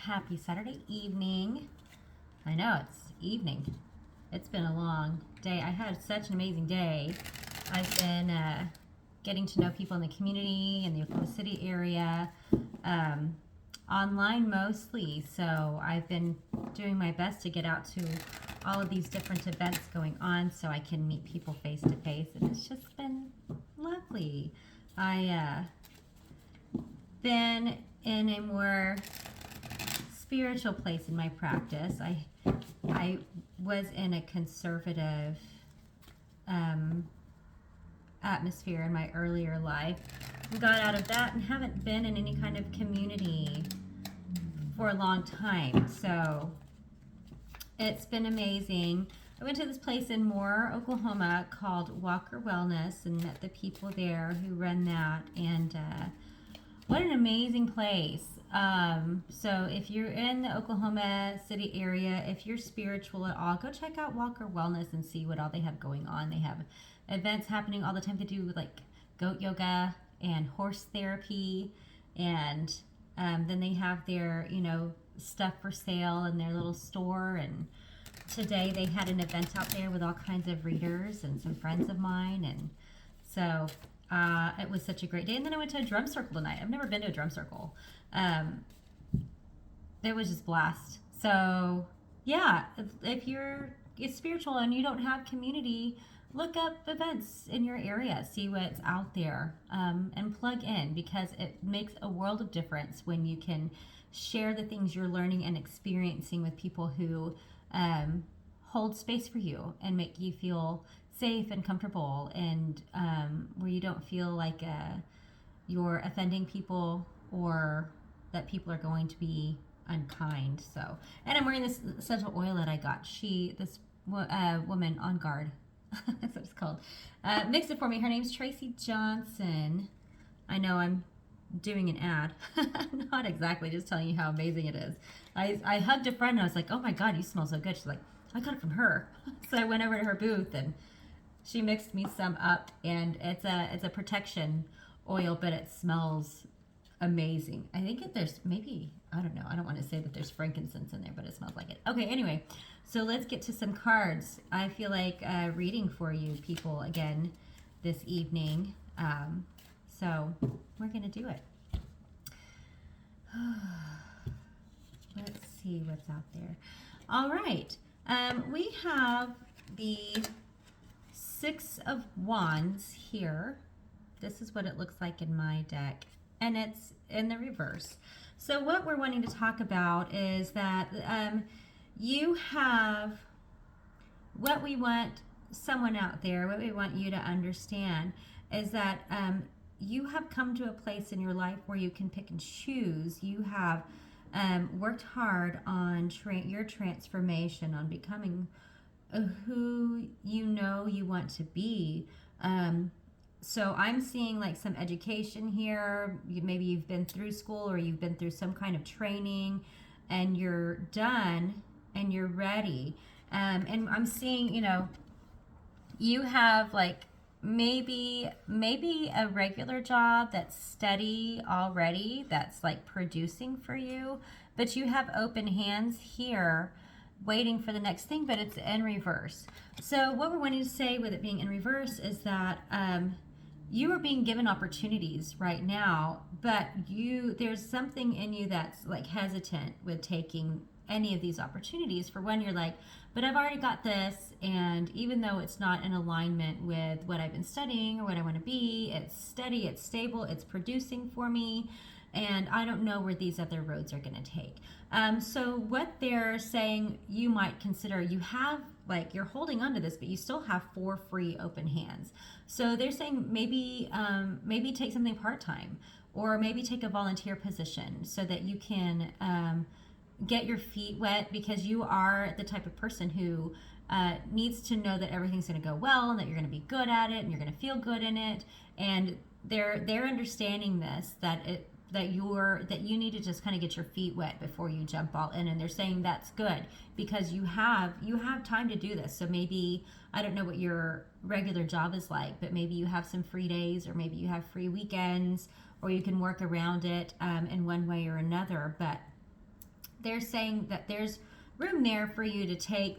Happy Saturday evening. I know it's evening. It's been a long day. I had such an amazing day. I've been getting to know people in the community in the Oklahoma City area, online mostly. So I've been doing my best to get out to all of these different events going on so I can meet people face to face, and it's just been lovely. I been in a more spiritual place in my practice. I was in a conservative atmosphere in my earlier life. Got out of that and haven't been in any kind of community for a long time. So it's been amazing. I went to this place in Moore, Oklahoma called Walker Wellness and met the people there who run that. And what an amazing place. So if you're in the Oklahoma City area, if you're spiritual at all, go check out Walker Wellness and see what all they have going on. They have events happening all the time. They do like goat yoga and horse therapy, and then they have their, stuff for sale in their little store. And today they had an event out there with all kinds of readers and some friends of mine, and so it was such a great day. And then I went to a drum circle tonight. I've never been to a drum circle. It was just blast. So yeah, if you're spiritual and you don't have community, look up events in your area, see what's out there, and plug in, because it makes a world of difference when you can share the things you're learning and experiencing with people who hold space for you and make you feel safe and comfortable, and where you don't feel like you're offending people or that people are going to be unkind. So, and I'm wearing this essential oil that I got. This woman on guard, that's what it's called, mixed it for me. Her name's Tracy Johnson. I know I'm doing an ad. Not exactly, just telling you how amazing it is. I hugged a friend and I was like, oh my God, you smell so good. She's like, I got it from her. So I went over to her booth and she mixed me some up, and it's a protection oil, but it smells amazing. I think there's maybe, I don't know, I don't want to say that there's frankincense in there, but it smells like it. Okay, anyway, so let's get to some cards. I feel like reading for you people again this evening. So we're going to do it. Let's see what's out there. All right. We have the Six of Wands here. This is what it looks like in my deck, and it's in the reverse. So what we're wanting to talk about is that you have what we want someone out there, what we want you to understand is that you have come to a place in your life where you can pick and choose. You have worked hard on your transformation, on becoming who you want to be. So I'm seeing like some education here. Maybe you've been through school or you've been through some kind of training and you're done and you're ready. And I'm seeing, you have like maybe a regular job that's steady already, that's like producing for you, but you have open hands here waiting for the next thing, but it's in reverse. So what we're wanting to say with it being in reverse is that you are being given opportunities right now, but there's something in you that's like hesitant with taking any of these opportunities. For one, you're like, but I've already got this, and even though it's not in alignment with what I've been studying or what I want to be, it's steady, it's stable, it's producing for me, and I don't know where these other roads are going to take. So what they're saying you might consider, you have like, you're holding on to this, but you still have 4 free open hands. So they're saying maybe take something part-time, or maybe take a volunteer position so that you can get your feet wet, because you are the type of person who needs to know that everything's going to go well and that you're going to be good at it and you're going to feel good in it. And they're understanding this, that you need to just kind of get your feet wet before you jump all in. And they're saying that's good because you have time to do this. So maybe, I don't know what your regular job is like, but maybe you have some free days, or maybe you have free weekends, or you can work around it in one way or another. But they're saying that there's room there for you to take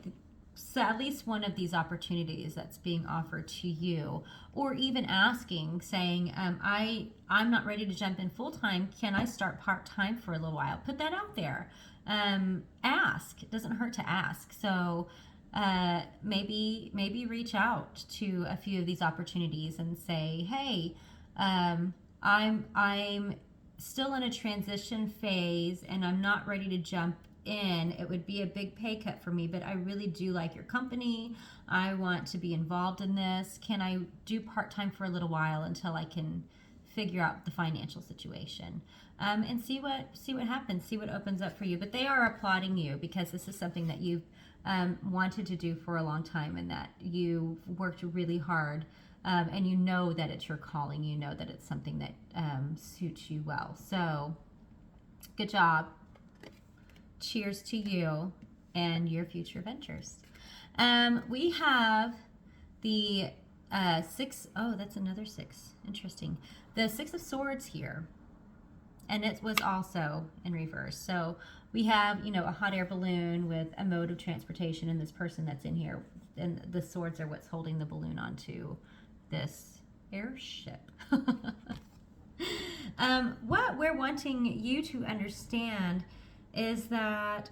at least one of these opportunities that's being offered to you, or even asking, saying, I'm not ready to jump in full time. Can I start part time for a little while? Put that out there. Ask. It doesn't hurt to ask. So maybe reach out to a few of these opportunities and say, hey, I'm still in a transition phase and I'm not ready to jump in. It would be a big pay cut for me, but I really do like your company. I want to be involved in this. Can I do part-time for a little while until I can figure out the financial situation? And see what happens, see what opens up for you. But they are applauding you because this is something that you've wanted to do for a long time, and that you've worked really hard, and you know that it's your calling. You know that it's something that suits you well. So good job. Cheers to you and your future ventures. We have the six. Oh, that's another six. Interesting. The Six of Swords here. And it was also in reverse. So we have, a hot air balloon with a mode of transportation, and this person that's in here. And the swords are what's holding the balloon onto this airship. What we're wanting you to understand is that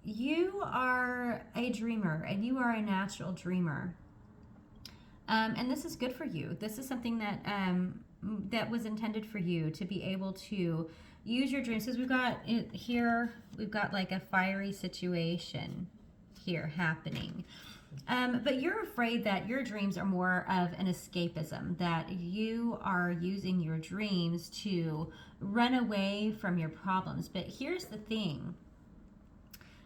you are a dreamer, and you are a natural dreamer. And this is good for you. This is something that that was intended for you to be able to use your dreams. Because we've got it here, we've got like a fiery situation here happening. But you're afraid that your dreams are more of an escapism, that you are using your dreams to run away from your problems. But here's the thing.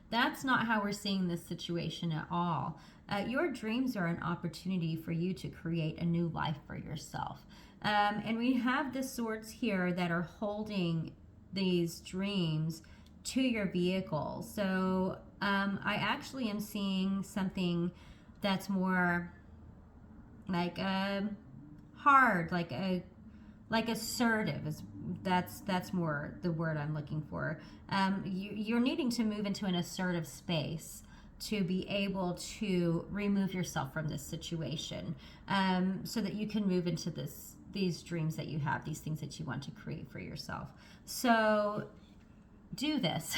That's not how we're seeing this situation at all. Your dreams are an opportunity for you to create a new life for yourself. And we have the swords here that are holding these dreams to your vehicle. So I actually am seeing something that's more like hard, like assertive. That's more the word I'm looking for. You're needing to move into an assertive space to be able to remove yourself from this situation, so that you can move into these dreams that you have, these things that you want to create for yourself. So do this.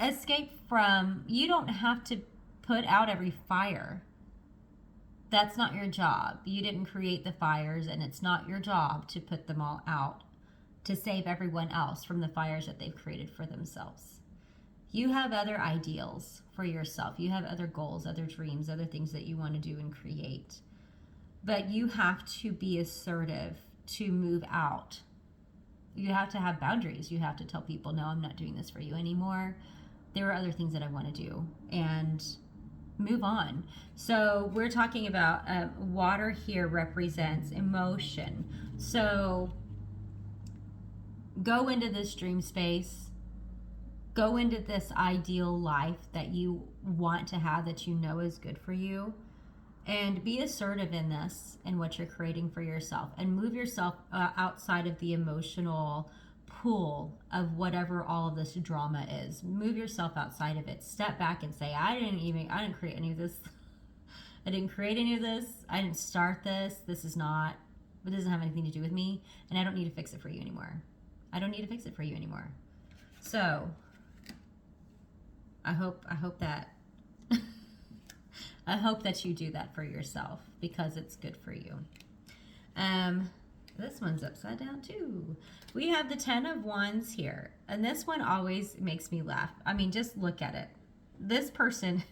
Escape from, you don't have to put out every fire. That's not your job. You didn't create the fires, and it's not your job to put them all out to save everyone else from the fires that they've created for themselves. You have other ideals for yourself. You have other goals, other dreams, other things that you want to do and create. But you have to be assertive to move out. You have to have boundaries. You have to tell people, no, I'm not doing this for you anymore. There are other things that I want to do, and move on. So we're talking about water here represents emotion. So go into this dream space. Go into this ideal life that you want to have, that you know is good for you, and be assertive in this and what you're creating for yourself, and move yourself outside of the emotional pool of whatever all of this drama is. Move yourself outside of it. Step back and say, I didn't create any of this. I didn't create any of this. I didn't start this. It doesn't have anything to do with me, and I don't need to fix it for you anymore. I don't need to fix it for you anymore. So I hope that I hope that you do that for yourself, because it's good for you. This one's upside down too. We have the 10 of Wands here, and this one always makes me laugh. I mean, just look at it. This person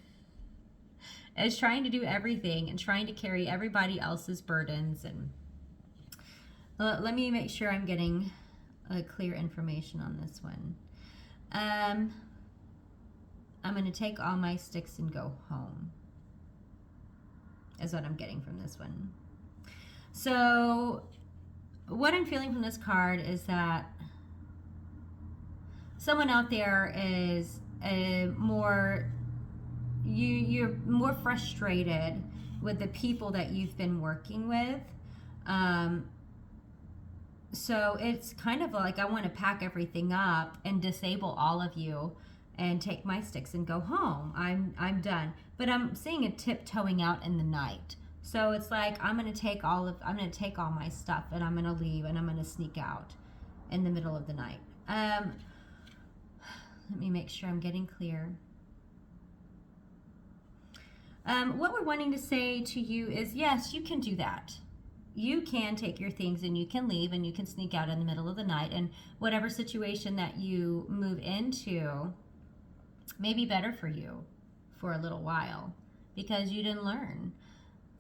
is trying to do everything and trying to carry everybody else's burdens. And let me make sure I'm getting clear information on this one. I'm going to take all my sticks and go home, is what I'm getting from this one. So what I'm feeling from this card is that someone out there is you're more frustrated with the people that you've been working with, So it's kind of like I want to pack everything up and disable all of you and take my sticks and go home. I'm done. But I'm seeing a tiptoeing out in the night. So it's like I'm going to take all my stuff and I'm going to leave and I'm going to sneak out in the middle of the night. Let me make sure I'm getting clear. What we're wanting to say to you is, yes, you can do that. You can take your things and you can leave and you can sneak out in the middle of the night, and whatever situation that you move into may be better for you for a little while because you didn't learn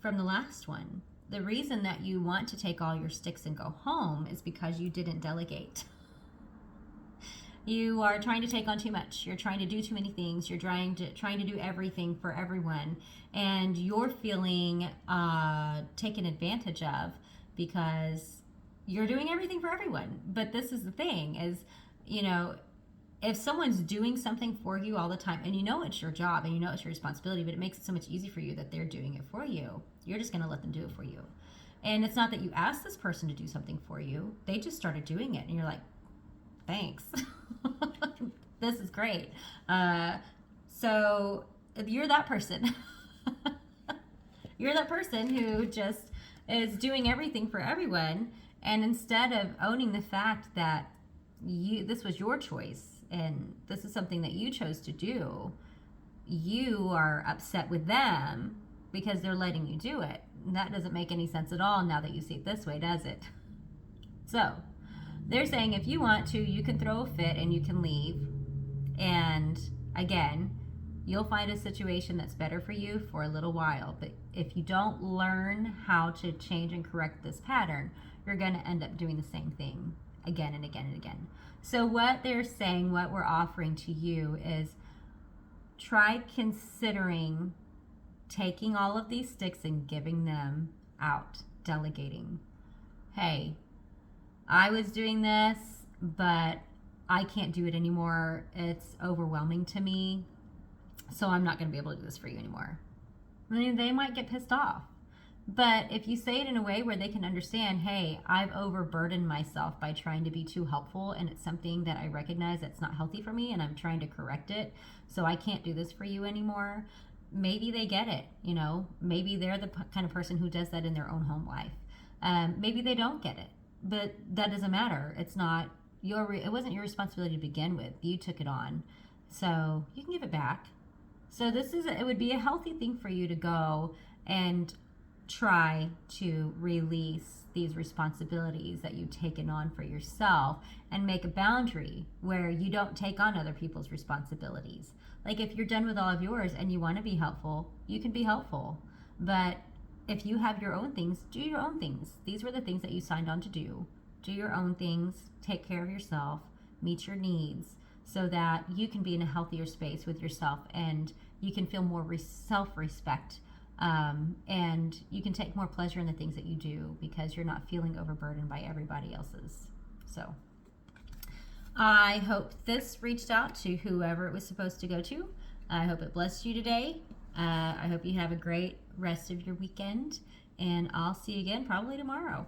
from the last one. The reason that you want to take all your sticks and go home is because you didn't delegate. You are trying to take on too much. You're trying to do too many things. You're trying to do everything for everyone, and you're feeling taken advantage of because you're doing everything for everyone. But this is the thing: is if someone's doing something for you all the time, and it's your job and it's your responsibility, but it makes it so much easier for you that they're doing it for you. You're just going to let them do it for you, and it's not that you asked this person to do something for you. They just started doing it, and you're like, thanks. This is great. So you're that person. You're that person who just is doing everything for everyone, and instead of owning the fact that this was your choice and this is something that you chose to do, you are upset with them because they're letting you do it. And that doesn't make any sense at all now that you see it this way, does it? So they're saying if you want to, you can throw a fit and you can leave. And again, you'll find a situation that's better for you for a little while. But if you don't learn how to change and correct this pattern, you're going to end up doing the same thing again and again and again. So what they're saying, what we're offering to you is try considering taking all of these sticks and giving them out, delegating. Hey, I was doing this, but I can't do it anymore. It's overwhelming to me, so I'm not going to be able to do this for you anymore. I mean, they might get pissed off. But if you say it in a way where they can understand, hey, I've overburdened myself by trying to be too helpful, and it's something that I recognize that's not healthy for me, and I'm trying to correct it, so I can't do this for you anymore. Maybe they get it, Maybe they're the kind of person who does that in their own home life. Maybe they don't get it. But that doesn't matter. It's not it wasn't your responsibility to begin with. You took it on. So you can give it back. So it would be a healthy thing for you to go and try to release these responsibilities that you've taken on for yourself and make a boundary where you don't take on other people's responsibilities. Like if you're done with all of yours and you want to be helpful, you can be helpful. But if you have your own things, do your own things. These were the things that you signed on to do. Do your own things, take care of yourself, meet your needs so that you can be in a healthier space with yourself and you can feel more self-respect, and you can take more pleasure in the things that you do because you're not feeling overburdened by everybody else's. So I hope this reached out to whoever it was supposed to go to. I hope it blessed you today. I hope you have a great rest of your weekend, and I'll see you again probably tomorrow.